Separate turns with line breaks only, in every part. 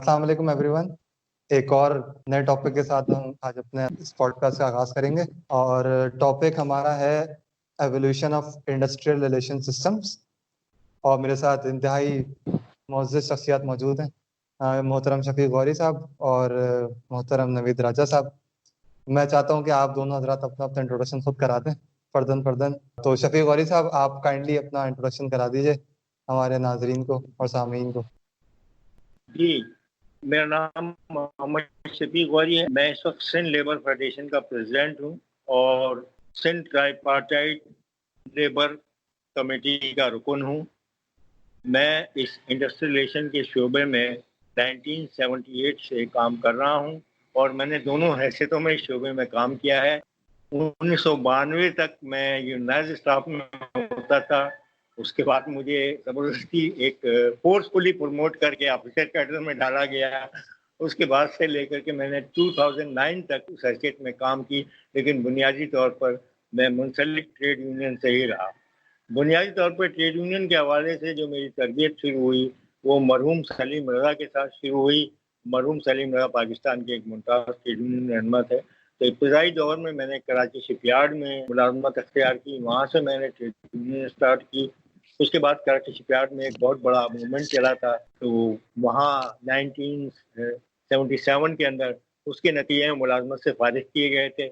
السلام علیکم every one. ایک اور نئے ٹاپک کے ساتھ ہم آج اپنے اس پوڈکاسٹ کا آغاز کریں گے اور ٹاپک ہمارا ہے evolution of industrial relation systems. اور میرے ساتھ انتہائی معزز شخصیات موجود ہیں, محترم شفیق غوری صاحب اور محترم نوید راجہ صاحب. میں چاہتا ہوں کہ آپ دونوں حضرات اپنا انٹروڈکشن خود کرا دیں فردن. تو شفیق غوری صاحب, آپ کائنڈلی اپنا انٹروڈکشن کرا دیجیے ہمارے ناظرین کو اور سامعین کو.
جی, میرا نام محمد شفیق غوری ہے. میں اس وقت سندھ لیبر فیڈریشن کا پریزیڈنٹ ہوں اور Sindh try partite labour committee کا رکن ہوں. میں اس انڈسٹریل ریلیشن کے شعبے میں 1978 سے کام کر رہا ہوں اور میں نے دونوں حیثیتوں میں اس شعبے میں کام کیا ہے. 1992 تک میں یونائٹڈ اسٹاف میں ہوتا تھا. اس کے بعد مجھے زبردستی ایک فورسفلی پروموٹ کر کے آفیسر کیڈر میں ڈالا گیا. اس کے بعد سے لے کر کے میں نے 2009 تک سرکٹ میں کام کی, لیکن بنیادی طور پر میں منسلک ٹریڈ یونین سے ہی رہا. بنیادی طور پر ٹریڈ یونین کے حوالے سے جو میری تربیت شروع ہوئی وہ مرحوم سلیم رضا کے ساتھ شروع ہوئی. مرحوم سلیم رضا پاکستان کے ایک ممتاز ٹریڈ یونین رہنما تھے. تو ابتدائی دور میں میں نے کراچی شپ یارڈ میں ملازمت اختیار کی, وہاں سے میں نے ٹریڈ یونین اسٹارٹ کی. اس کے بعد کراچی شپ یارڈ میں ایک بہت بڑا موومنٹ چلا تھا, تو وہاں 1977 کے اندر اس کے نتیجے میں ملازمت سے فارغ کیے گئے تھے.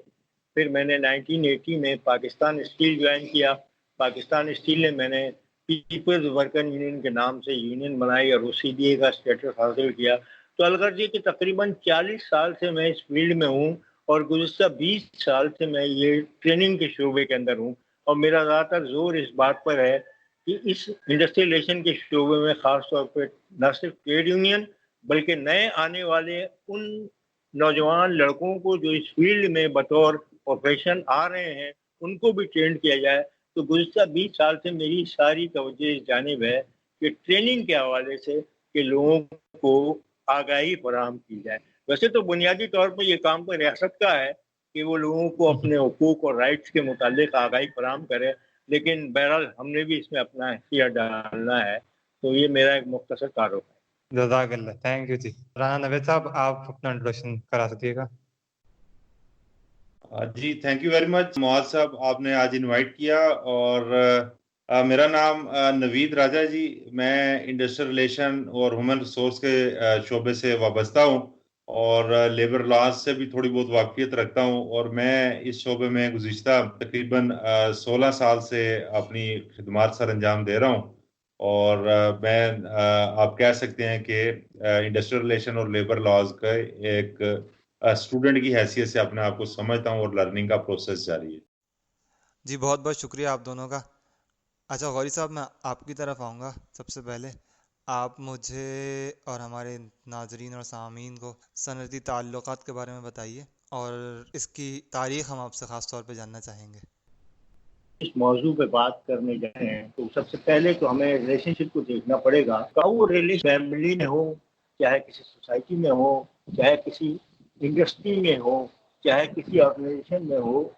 پھر میں نے 1980 میں پاکستان اسٹیل جوائن کیا. پاکستان اسٹیل نے میں نے پیپلز ورکر یونین کے نام سے یونین بنائی اور اسی سی کا اسٹیٹس حاصل کیا. تو الغرض یہ کہ تقریباً 40 سال سے میں اس فیلڈ میں ہوں اور گزشتہ 20 سال سے میں یہ ٹریننگ کے شعبے کے اندر ہوں. اور میرا زیادہ تر زور اس بات پر ہے کہ اس انڈسٹریل ریلیشن کے شعبے میں خاص طور پہ نہ صرف ٹریڈ یونین بلکہ نئے آنے والے ان نوجوان لڑکوں کو جو اس فیلڈ میں بطور پروفیشن آ رہے ہیں ان کو بھی ٹرینڈ کیا جائے. تو گزشتہ 20 سال سے میری ساری توجہ اس جانب ہے کہ ٹریننگ کے حوالے سے کہ لوگوں کو آگاہی فراہم کی جائے. ویسے تو بنیادی طور پر یہ کام تو ریاست کا ہے کہ وہ لوگوں کو اپنے حقوق اور رائٹس کے متعلق آگاہی فراہم کرے, لیکن بہرحال ہم نے بھی اس میں اپنا حصہ ڈالنا ہے. تو یہ میرا ایک مختصر تعارف ہے.
جزاک اللہ, تھینک یو جی. رانا نوید صاحب, آپ اپنا انٹروڈکشن کرا سکیے گا.
جی, تھینک یو ویری مچ معاذ صاحب, آپ نے آج انوائٹ کیا. اور میرا نام نوید راجہ جی, میں انڈسٹریل ریلیشن اور ہیومن ریسورس کے شعبے سے وابستہ ہوں اور لیبر لاز سے بھی تھوڑی بہت واقفیت رکھتا ہوں. اور میں اس شعبے میں گزشتہ تقریباً 16 سال سے اپنی خدمات سر انجام دے رہا ہوں. اور میں آپ کہہ سکتے ہیں کہ انڈسٹریل ریلیشن اور لیبر لاز کا ایک اسٹوڈنٹ کی حیثیت سے اپنے آپ کو سمجھتا ہوں اور لرننگ کا پروسیس جاری ہے.
جی, بہت بہت شکریہ آپ دونوں کا. اچھا غوری صاحب, میں آپ کی طرف آؤں گا. سب سے پہلے آپ مجھے اور ہمارے ناظرین اور سامعین کو صنعتی تعلقات کے بارے میں بتائیے اور اس کی تاریخ ہم آپ سے خاص طور پہ جاننا چاہیں گے.
اس موضوع پہ بات کرنے جائیں ہیں تو سب سے پہلے تو ہمیں ریلیشن شپ کو دیکھنا پڑے گا. وہ ریلیشن فیملی میں ہو, چاہے کسی سوسائٹی میں ہو, چاہے کسی انڈسٹری میں ہو, چاہے کسی آرگنائزیشن میں ہو,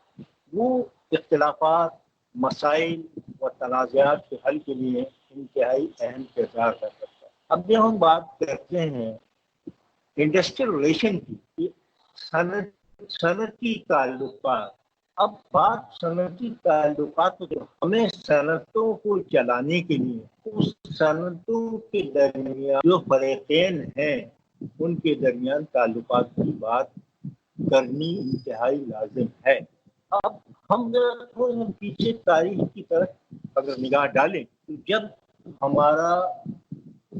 وہ اختلافات, مسائل اور تنازعات کے حل کے لیے انتہائی اہم کردار ادا کرتا ہے. اب جب ہم بات کرتے ہیں انڈسٹریل ریلیشن کی, صنعتی تعلقات, اب بات صنعتی تعلقات جو ہمیں صنعتوں کو چلانے کے لیے اس صنعتوں کے درمیان جو فریقین ہیں ان کے درمیان تعلقات کی بات کرنی انتہائی لازم ہے. اب ہم پیچھے تاریخ کی طرف اگر نگاہ ڈالیں تو جب ہمارا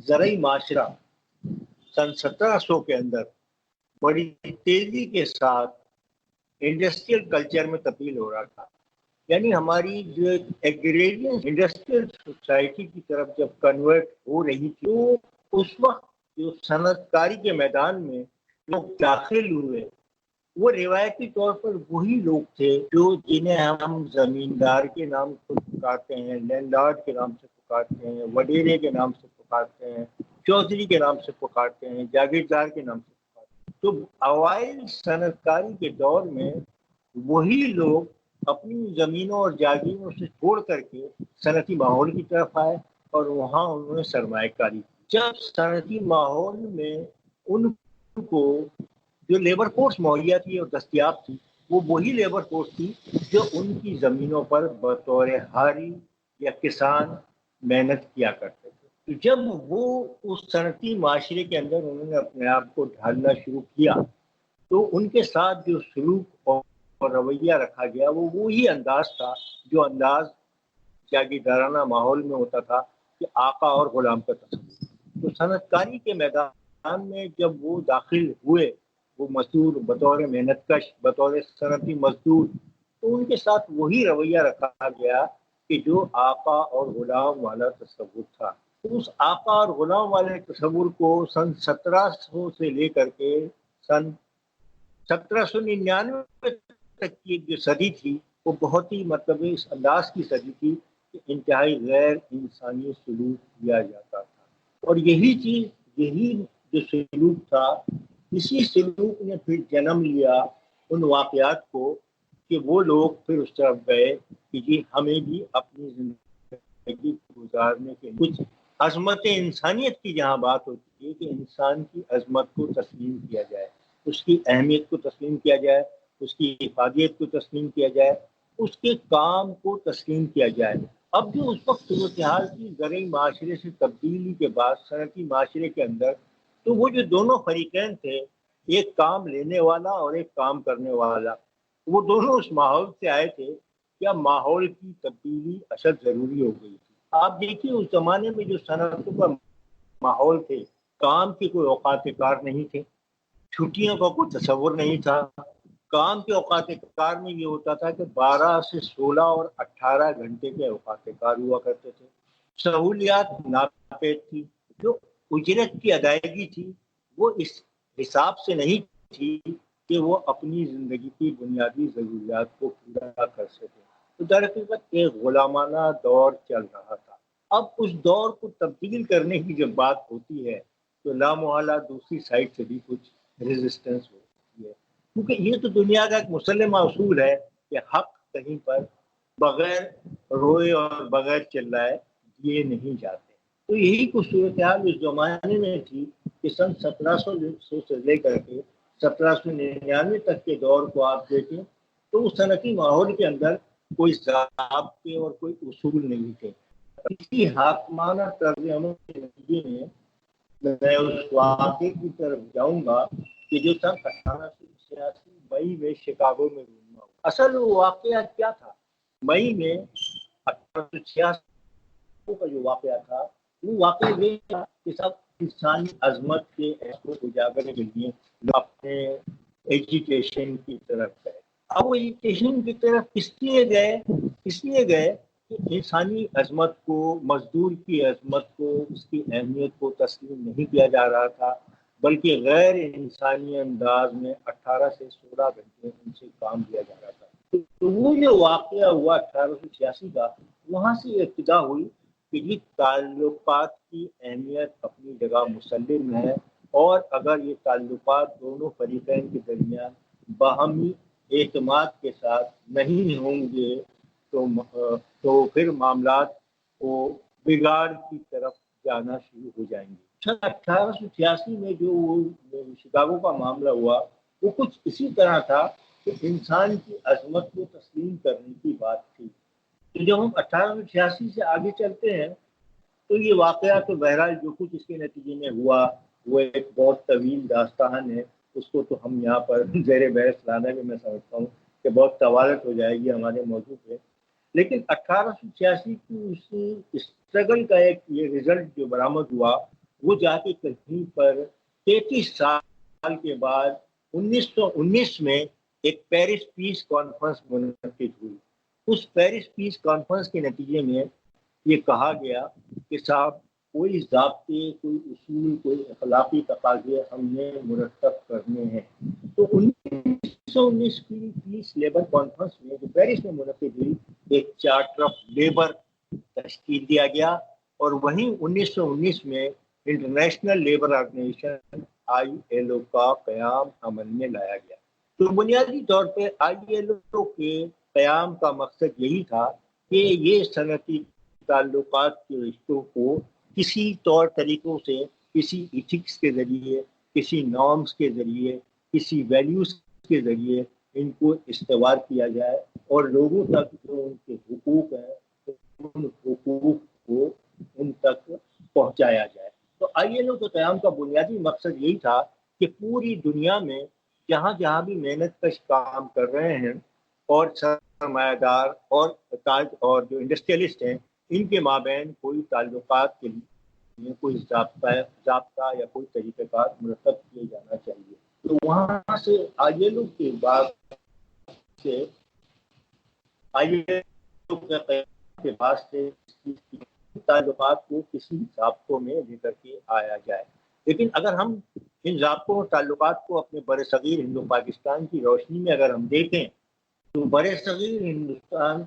زرعی معاشرہ سن 1700 کے اندر بڑی تیزی کے ساتھ انڈسٹریل کلچر میں تبدیل ہو رہا تھا, یعنی ہماری جو ایگریرین انڈسٹریل سوسائٹی کی طرف جب کنورٹ ہو رہی تھی تو اس وقت جو صنعت کاری کے میدان میں لوگ داخل ہوئے وہ روایتی طور پر وہی لوگ تھے جو جنہیں ہم زمیندار کے نام سے پکارتے ہیں, لینڈ لارڈ کے نام سے پکارتے ہیں, وڈیرے کے نام سے پکارتے ہیں, چودھری کے نام سے پکارتے ہیں, جاگیردار کے نام سے پکارتے ہیں. تو اوائل صنعت کاری کے دور میں وہی لوگ اپنی زمینوں اور جاگیروں سے چھوڑ کر کے صنعتی ماحول کی طرف آئے اور وہاں انہوں نے سرمایہ کاری. جب صنعتی ماحول میں ان کو جو لیبر فورس مہیا تھی اور دستیاب تھی وہ وہی لیبر فورس تھی جو ان کی زمینوں پر بطور ہاری یا کسان محنت کیا کرتے تھے. تو جب وہ اس صنعتی معاشرے کے اندر انہوں نے اپنے آپ کو ڈھالنا شروع کیا تو ان کے ساتھ جو سلوک اور رویہ رکھا گیا وہ وہی انداز تھا جو انداز جاگیردارانہ ماحول میں ہوتا تھا کہ آقا اور غلام کا تصور. تو صنعت کاری کے میدان میں جب وہ داخل ہوئے وہ مزدور بطور محنت کش بطور صنعتی مزدور تو ان کے ساتھ وہی رویہ رکھا گیا کہ جو آقا اور غلام والا تصور تھا. اس آقا اور غلام والے تصور کو سن 1700 سے لے کر کے سن 1799 تک کی جو صدی تھی وہ بہت ہی اس انداز کی صدی تھی کہ انتہائی غیر انسانی سلوک کیا جاتا تھا. اور یہی جو سلوک تھا اسی سلوک نے پھر جنم لیا ان واقعات کو کہ وہ لوگ پھر اس طرف گئے کہ جی ہمیں بھی اپنی زندگی گزارنے کے کچھ عظمت انسانیت کی جہاں بات ہوتی ہے کہ انسان کی عظمت کو تسلیم کیا جائے, اس کی اہمیت کو تسلیم کیا جائے, اس کی افادیت کو تسلیم کیا جائے, اس کے کام کو تسلیم کیا جائے. اب جو اس وقت صورتحال کی زرعی معاشرے سے تبدیلی کے بعد صنعتی معاشرے کے اندر تو وہ جو دونوں فریقین تھے ایک کام لینے والا اور ایک کام کرنے والا وہ دونوں اس ماحول سے آئے تھے کیا ماحول کی تبدیلی اشد ضروری ہو گئی تھی. آپ دیکھیے اس زمانے میں جو صنعتوں کا ماحول تھے کام کے کوئی اوقات کار نہیں تھے, چھٹیوں کا کوئی تصور نہیں تھا. کام کے اوقات کار میں یہ ہوتا تھا کہ 12 سے 16 اور 18 گھنٹے کے اوقات کار ہوا کرتے تھے. سہولیات ناپید تھی, جو اجرت کی ادائیگی تھی وہ اس حساب سے نہیں تھی کہ وہ اپنی زندگی کی بنیادی ضروریات کو پورا کر سکے. تو در حقیقت ایک غلامانہ دور چل رہا تھا. اب اس دور کو تبدیل کرنے کی جب بات ہوتی ہے تو لامحالہ دوسری سائڈ سے بھی کچھ ریزسٹنس ہوتی ہے, کیونکہ یہ تو دنیا کا ایک مسلمہ اصول ہے کہ حق کہیں پر بغیر روئے اور بغیر چلائے دیے نہیں جاتے. تو یہی کچھ صورتحال اس زمانے میں تھی کہ سن 1700 سے لے کر کے 1799 تک کے دور کو آپ دیکھیں تو اس صنعتی ماحول کے اندر کوئی ضابطے اور کوئی اصول نہیں تھے. اسی حاکمانہ طرز عمل کے نتیجے میں اس واقعے کی طرف جاؤں گا کہ جو سن 1886 مئی میں شکاگو میں رونما ہوا. اصل واقعہ کیا تھا؟ مئی میں 1886 کا جو واقعہ تھا وہ واقعہ یہ تھا کہ سب انسانی عظمت کے کو اجاگر کے لیے اپنے ایجوکیشن کی طرف گئے. اب وہ ایجوکیشن کی طرف اس لیے گئے کہ انسانی عظمت کو, مزدور کی عظمت کو, اس کی اہمیت کو تسلیم نہیں کیا جا رہا تھا بلکہ غیر انسانی انداز میں 18 سے 16 گھنٹے ان سے کام لیا جا رہا تھا. تو وہ جو واقعہ ہوا 1886 کا وہاں سے ابتدا ہوئی کہ یہ تعلقات کی اہمیت اپنی جگہ مسلم ہے اور اگر یہ تعلقات دونوں فریقین کے درمیان باہمی اعتماد کے ساتھ نہیں ہوں گے تو پھر معاملات کو بگاڑ کی طرف جانا شروع ہو جائیں گے. 1886 میں جو شکاگو کا معاملہ ہوا وہ کچھ اسی طرح تھا کہ انسان کی عظمت کو تسلیم کرنے کی بات تھی. تو جب ہم 1886 سے آگے چلتے ہیں تو یہ واقعہ تو بہرحال جو کچھ اس کے نتیجے میں ہوا وہ ایک بہت طویل داستان ہے. اس کو تو ہم یہاں پر زیر بحث لانا بھی میں سمجھتا ہوں کہ بہت طوالت ہو جائے گی ہمارے موضوع پہ. لیکن 1886 کی اس اسٹرگل کا ایک یہ رزلٹ جو برآمد ہوا وہ جا کے کہیں پر 33 سال کے بعد 1919 میں ایک پیرس پیس کانفرنس منعقد ہوئی. اس پیرس پیس کانفرنس کے نتیجے میں یہ کہا گیا کہ صاحب کوئی ضابطے, کوئی اصول, کوئی اخلاقی تقاضے ہم نے مرتب کرنے ہیں. تو 1919 کی پیس لیبر کانفرنس میں جو پیرس میں منعقد ہوئی ایک چارٹر آف لیبر تشکیل دیا گیا اور وہیں 1919 میں انٹرنیشنل لیبر آرگنائزیشن ILO کا قیام عمل میں لایا گیا. تو بنیادی طور پہ ILO کے قیام کا مقصد یہی تھا کہ یہ صنعتی تعلقات کے رشتوں کو کسی طور طریقوں سے کسی ایتھکس کے ذریعے کسی نارمز کے ذریعے، کسی ویلیوز کے ذریعے ان کو استوار کیا جائے اور لوگوں تک جو ان کے حقوق ہیں ان حقوق کو ان تک پہنچایا جائے۔ تو ILO کے قیام کا بنیادی مقصد یہی تھا کہ پوری دنیا میں جہاں جہاں بھی محنت کش کام کر رہے ہیں اور سرمایہ دار اور جو انڈسٹریلسٹ ہیں، ان کے مابین کوئی تعلقات کے لیے کوئی ضابطہ یا کوئی طریقہ کار مرتب کیے جانا چاہیے۔ تو وہاں سے ILO کے بعد سے تعلقات کو کسی ضابطوں میں لے کر کے آیا جائے۔ لیکن اگر ہم ان ضابطوں اور تعلقات کو اپنے برصغیر ہند و پاکستان کی روشنی میں اگر ہم دیکھیں تو برصغیر ہندوستان،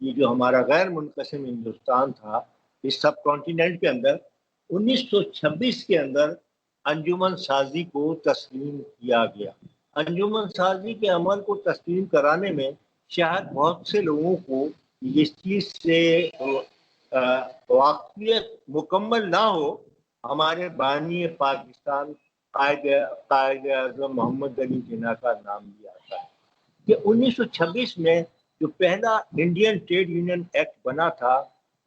یہ جو ہمارا غیر منقسم ہندوستان تھا، اس سب کانٹیننٹ کے اندر 1926 کے اندر انجمن سازی کو تسلیم کیا گیا۔ انجمن سازی کے عمل کو تسلیم کرانے میں شاید بہت سے لوگوں کو اس چیز سے واقفیت مکمل نہ ہو۔ ہمارے بانی پاکستان قائد اعظم محمد علی جناح کا نام لیا جاتا ہے کہ 1926 میں جو پہلا انڈین ٹریڈ یونین ایکٹ بنا تھا،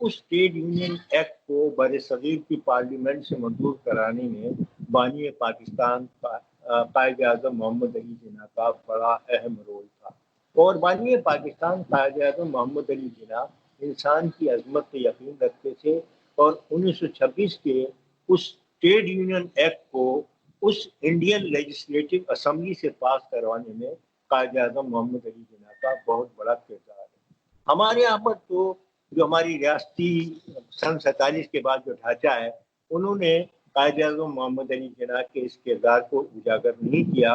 اس ٹریڈ یونین ایکٹ کو برصغیر کی پارلیمنٹ سے منظور کرانے میں بانی پاکستان قائد اعظم محمد علی جناح کا بڑا اہم رول تھا۔ اور بانی پاکستان قائد اعظم محمد علی جناح انسان کی عظمت پہ یقین رکھتے تھے اور 1926 کے اس ٹریڈ یونین ایکٹ کو اس انڈین لیجسلیٹو اسمبلی سے پاس کروانے میں قائد اعظم محمد علی جناح کا بہت بڑا کردار ہے۔ ہمارے یہاں پر تو جو ہماری ریاستی سن 47 کے بعد جو ڈھانچہ ہے، انہوں نے قائد اعظم محمد علی جناح کے اس کردار کو اجاگر نہیں کیا،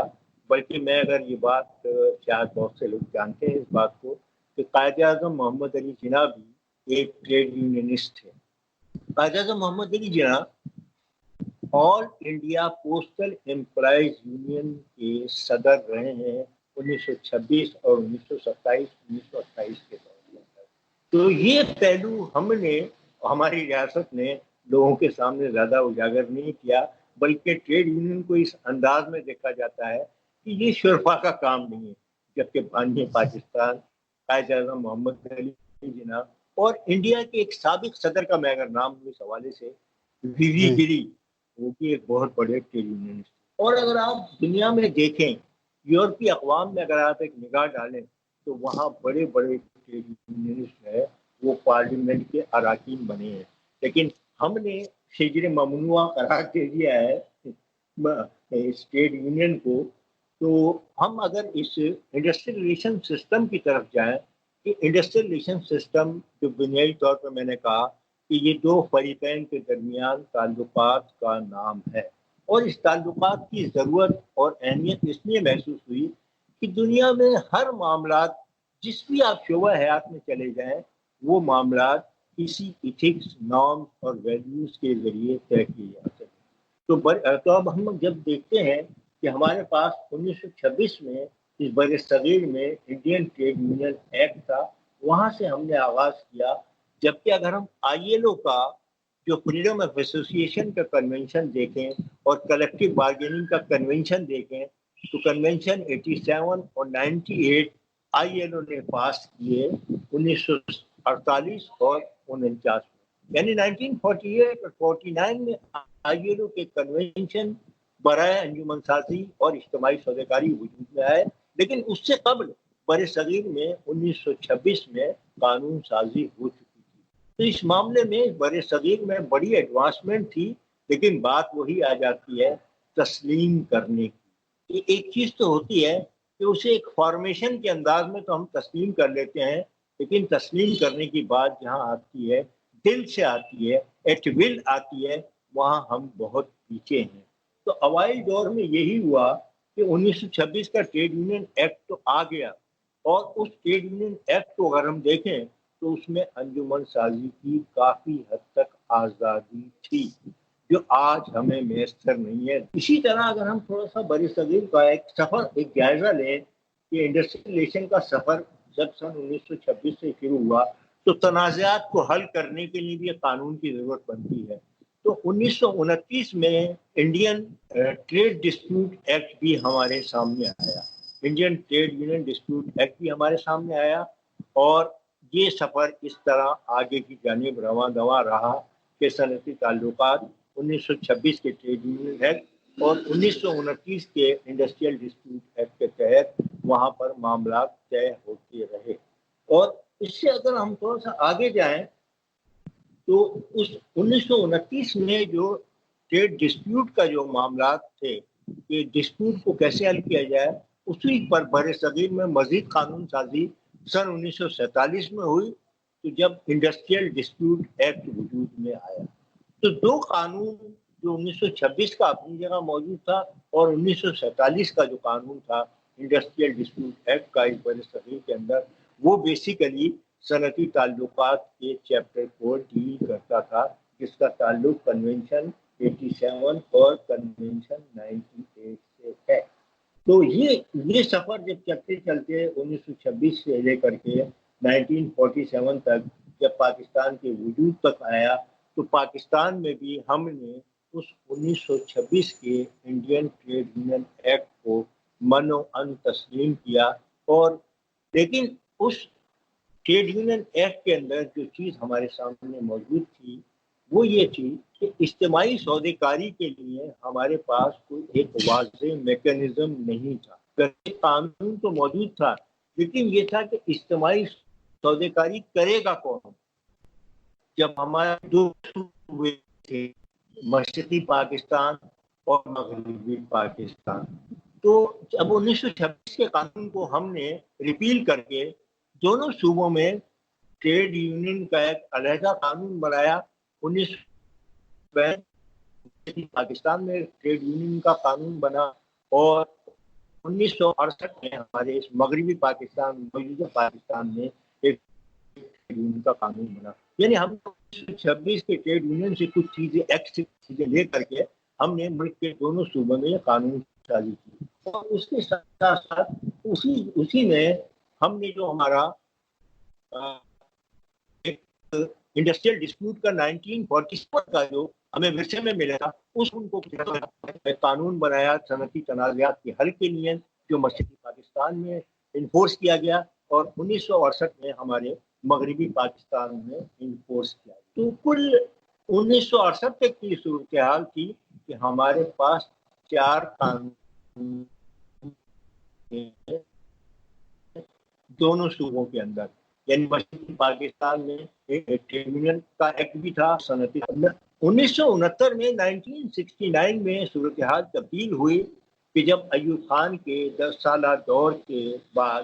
بلکہ میں اگر یہ بات شاید بہت سے لوگ جانتے ہیں اس بات کو کہ قائد اعظم محمد علی جناح بھی ایک ٹریڈ یونینسٹ تھے۔ قائد اعظم محمد علی جناح آل انڈیا پوسٹل امپلائیز یونین کے صدر رہے ہیں 1926 اور 1927-1928 کے دور میں۔ تو یہ پہلو ہم نے، ہماری ریاست نے لوگوں کے سامنے زیادہ اجاگر نہیں کیا، بلکہ ٹریڈ یونین کو اس انداز میں دیکھا جاتا ہے کہ یہ شرفا کا کام نہیں ہے، جبکہ بانی پاکستان قائد اعظم محمد علی جناح اور انڈیا کے ایک سابق صدر کا میں اگر نام لوں اس حوالے سے، وی وی گری، وہ بھی ایک بہت بڑے ٹریڈ یونینسٹ۔ اور اگر آپ دنیا میں دیکھیں، یورپی اقوام میں اگر آپ ایک نگاہ ڈالیں تو وہاں بڑے بڑے ٹریڈ یونینسٹ ہے، وہ پارلیمنٹ کے اراکین بنے ہیں، لیکن ہم نے شجر ممنوع قرار دے دیا ہے اس ٹریڈ یونین کو۔ تو ہم اگر اس انڈسٹریل ریلیشن سسٹم کی طرف جائیں کہ انڈسٹریل ریلیشن سسٹم جو بنیادی طور پر میں نے کہا کہ یہ دو فریقین کے درمیان تعلقات کا نام ہے، اور اس تعلقات کی ضرورت اور اہمیت اس لیے محسوس ہوئی کہ دنیا میں ہر معاملات، جس بھی آپ شعبہ حیات میں چلے جائیں، وہ معاملات کسی ایتھکس، نارم اور ویلیوز کے ذریعے طے کیے جاتے ہیں۔ تو اب ہم جب دیکھتے ہیں کہ ہمارے پاس 1926 میں اس بر صغیر میں انڈین ٹریڈ یونین ایکٹ تھا، وہاں سے ہم نے آغاز کیا۔ جبکہ اگر ہم ILO کا جو فریڈم آف ایسوسیشن کا کنونشن دیکھیں اور کلیکٹیو بارگیننگ کا کنونشن دیکھیں تو کنونشن 87 اور 98 ILO نے پاس کیے 1948 اور 49 میں، یعنی 1948 اور 49 میں ILO کے کنونشن برائے انجمن سازی اور اجتماعی سازوکاری وجود میں آئے، لیکن اس سے قبل بر صغیر میں 1926 میں قانون سازی ہو چکی تھی۔ تو اس معاملے میں بر صغیر میں بڑی ایڈوانسمنٹ تھی، لیکن بات وہی آ جاتی ہے تسلیم کرنے کی۔ ایک چیز تو ہوتی ہے کہ اسے ایک فارمیشن کے انداز میں تو ہم تسلیم کر لیتے ہیں، لیکن تسلیم کرنے کی بات جہاں آتی ہے، دل سے آتی ہے، ایٹ ول آتی ہے، وہاں ہم بہت پیچھے ہیں۔ تو اوائل دور میں یہی ہوا کہ 1926 کا ٹریڈ یونین ایکٹ تو آ گیا، اور اس ٹریڈ یونین ایکٹ کو اگر ہم دیکھیں تو اس میں انجمن سازی کی کافی حد تک آزادی تھی، جو آج ہمیں میسر نہیں ہے۔ اسی طرح اگر ہم تھوڑا سا بر صغیر کا ایک جائزہ لیں کہ انڈسٹریل ریلیشن کا سفر جب سن 1926 سے شروع ہوا تو تنازعات کو حل کرنے کے لیے بھی قانون کی ضرورت بنتی ہے۔ تو 1929 میں انڈین ٹریڈ ڈسپیوٹ ایکٹ بھی ہمارے سامنے آیا، Indian trade union dispute act بھی ہمارے سامنے آیا، اور یہ سفر اس طرح آگے کی جانب رواں دواں رہا کہ صنعتی تعلقات 1926 کے ٹریڈ یونین ایکٹ اور 1929 کے انڈسٹریل ڈسپیوٹ ایکٹ کے تحت وہاں پر معاملات طے ہوتے رہے۔ اور اس سے اگر ہم تھوڑا سا آگے جائیں تو اس 1929 میں جو ٹریڈ ڈسپیوٹ کا جو معاملات تھے کہ ڈسپیوٹ کو کیسے حل کیا جائے، اسی پر بر صغیر میں مزید قانون سازی سن 1947 میں ہوئی، تو جب انڈسٹریل ڈسپیوٹ ایکٹ وجود میں آیا۔ تو دو قانون جو 1926 کا اپنی جگہ موجود تھا اور 1947 کا جو قانون تھا انڈسٹریل ڈسپیوٹ ایکٹ کا اس بر صغیر کے اندر، وہ بیسیکلی صنعتی تعلقات کے چیپٹر کو ڈیل کرتا تھا، جس کا تعلق کنونشن 87 اور کنونشن 98 سے ہے۔ تو یہ سفر جب چلتے چلتے 1926 سے لے کر کے 1947 تک جب پاکستان کے وجود تک آیا، تو پاکستان میں بھی ہم نے اس 1926 کے انڈین ٹریڈ یونین ایکٹ کو من و ان تسلیم کیا، اور لیکن اس ٹریڈ یونین ایکٹ کے اندر جو چیز ہمارے سامنے موجود تھی وہ یہ تھی کہ اجتماعی سودے کاری کے لیے ہمارے پاس کوئی ایک واضح میکینزم نہیں تھا۔ قانون تو موجود تھا، لیکن یہ تھا کہ اجتماعی سودے کاری کرے گا کون؟ جب ہمارے دو صوبے تھے، مشرقی پاکستان اور مغربی پاکستان، تو جب 1926 کے قانون کو ہم نے ریپیل کر کے دونوں صوبوں میں ٹریڈ یونین کا ایک علیحدہ قانون بنایا، 1962 پاکستان میں ٹریڈ یونین کا قانون بنا، اور 1968 میں ہمارے اس مغربی پاکستان موجودہ پاکستان میں ایک ٹریڈ یونین کا قانون بنا۔ یعنی ہم 1926 کے ٹریڈ یونین سے کچھ چیزیں ایکٹ چیزیں لے کر کے ہم نے ملک کے دونوں صوبوں میں یہ قانون سازی کی، اور اس کے ساتھ ساتھ اسی میں ہم نے جو ہمارا انڈسٹریل ڈسپیوٹ کا 1947 کا جو ہمیں ورثے میں ملا تھا، اس ان کو قانون بنایا صنعتی تنازعات کے حل کے لیے، جو مشرقی پاکستان میں انفورس کیا گیا، اور 1968 میں ہمارے مغربی پاکستان میں انفورس کیا گیا۔ تو کل 1968 تک کی صورتحال تھی کہ ہمارے پاس 4 قانون دونوں صوبوں کے اندر، یعنی مشرقی پاکستان میں ٹریڈ یونین کا ایکٹ بھی تھا، صنعتی 1969 میں 1969 میں صورتحال تبدیل ہوئی کہ جب ایوب خان کے 10 سالہ دور کے بعد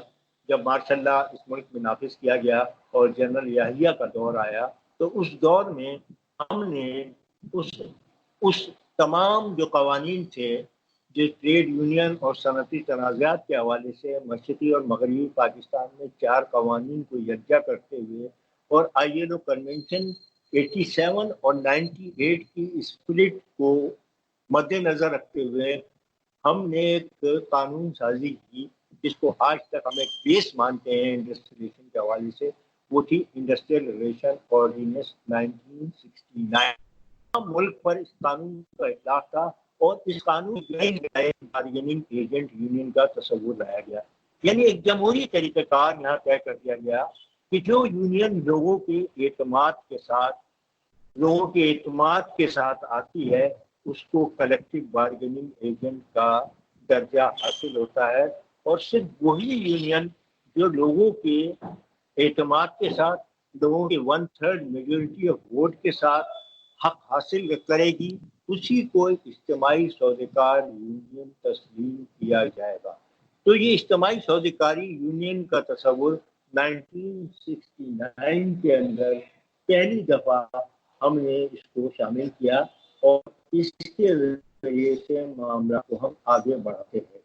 جب ماشاء اللہ اس ملک میں نافذ کیا گیا اور جنرل یحییٰ کا دور آیا، تو اس دور میں ہم نے اس تمام جو قوانین تھے جو ٹریڈ یونین اور صنعتی تنازعات کے حوالے سے مشرقی اور مغربی پاکستان میں 4 قوانین کو یکجا کرتے ہوئے اور ILO کنونشن 87 اور 98 کی اسپرٹ کو مد نظر رکھتے ہوئے ہم نے ایک قانون سازی کی، جس کو آج تک ہم ایک بیس مانتے ہیں انڈسٹریلیشن کے حوالے سے، وہ تھی انڈسٹریل ریلیشن آرڈیننس 1969۔ ملک پر اس قانون کا اطلاق تھا، اور اس قانون بارگیننگ ایجنٹ یونین کا تصور لایا گیا، یعنی ایک جمہوری طریقہ کار یہاں طے کر دیا گیا کہ جو یونین لوگوں کے اعتماد کے ساتھ آتی ہے اس کو کلیکٹیو بارگیننگ ایجنٹ کا درجہ حاصل ہوتا ہے، اور صرف وہی یونین جو لوگوں کے اعتماد کے ساتھ، لوگوں کے 1/3 میجورٹی آف ووٹ کے ساتھ حق حاصل کرے گی، اسی کو ایک اجتماعی سوداکار یونین تسلیم کیا جائے گا۔ تو یہ اجتماعی سوداکاری یونین کا تصور 1969 کے اندر پہلی دفعہ ہم نے اس کو شامل کیا، اور اس کے ذریعے سے معاملہ کو ہم آگے بڑھاتے ہیں۔